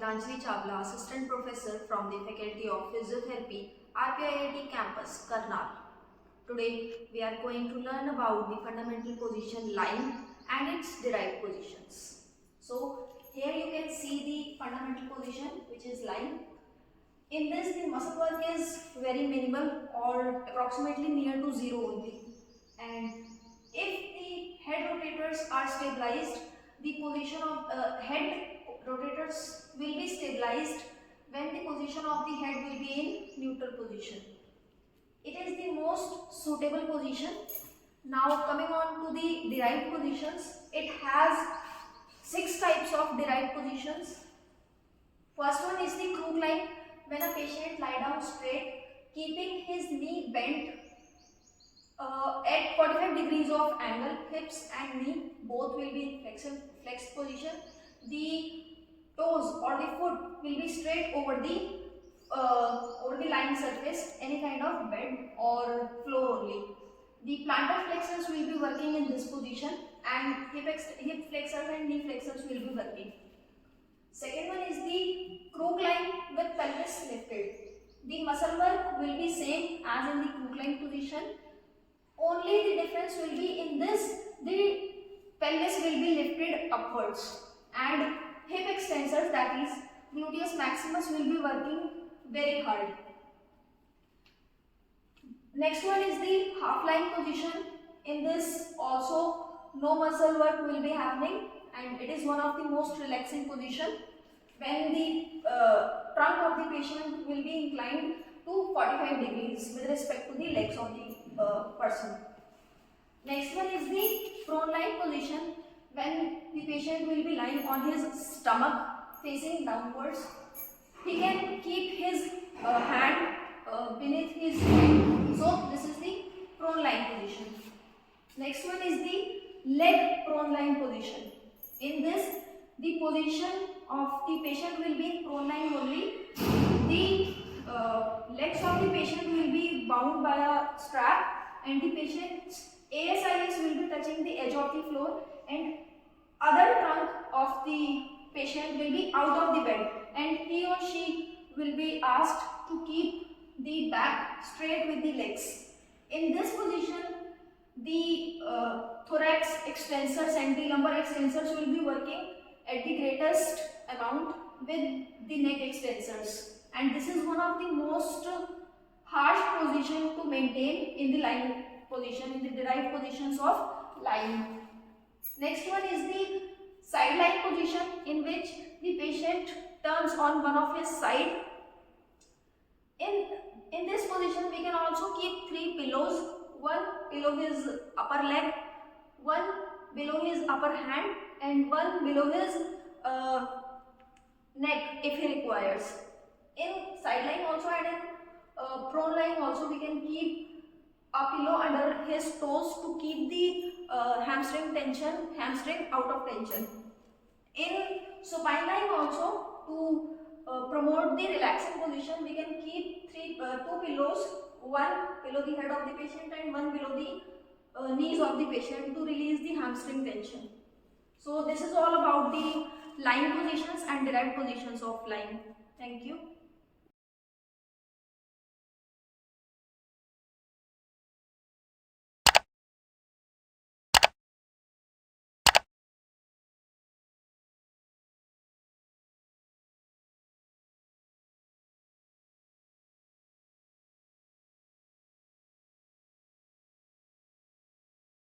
Gitanjali Chawla, Assistant Professor from the Faculty of Physiotherapy, RPIIT Campus, Karnal. Today we are going to learn about the fundamental position lying and its derived positions. So here you can see the fundamental position, which is lying. In this, the muscle work is very minimal or approximately near to zero only. And if the head rotators are stabilized, the position of head rotators will be stabilized when the position of the head will be in neutral position. It is the most suitable position. Now coming on to the derived positions, it has 6 types of derived positions. First one is the crook lying, when a patient lie down straight, keeping his knee bent at 45 degrees of angle. Hips and knee both will be in flexed position. The toes or the foot will be straight over the lying surface, any kind of bed or floor only. The plantar flexors will be working in this position, and hip flexors and knee flexors will be working. Second one is the crook lying with pelvis lifted. The muscle work will be same as in the crook lying position. Only the difference will be in this, the pelvis will be lifted upwards and hip extensors, that is gluteus maximus, will be working very hard. Next one is the half lying position. In this also no muscle work will be happening, and it is one of the most relaxing position when the trunk of the patient will be inclined to 45 degrees with respect to the legs of the person. Next one is the prone lying position, when the patient will be lying on his stomach facing downwards. He can keep his hand beneath his head. So this is the prone lying position. Next one is the leg prone lying position. In this, the position of the patient will be in prone lying only. The legs of the patient will be bound by a strap, and the patient's ASIS will be touching the edge of the floor, and other trunk of the patient will be out of the bed, and he or she will be asked to keep the back straight with the legs. In this position, the thorax extensors and the lumbar extensors will be working at the greatest amount with the neck extensors, and this is one of the most harsh position to maintain in the lying position, in the derived positions of lying. Next one is the side lying position, in which the patient turns on one of his side. In this position, we can also keep 3 pillows, one below his upper leg, one below his upper hand, and one below his neck if he requires. In side lying also and in prone lying also, we can keep a pillow under his toes to keep the hamstring out of tension. In supine lying also, to promote the relaxing position, we can keep 2 pillows, one below the head of the patient and one below the knees of the patient, to release the hamstring tension. So this is all about the lying positions and derived positions of lying. Thank you.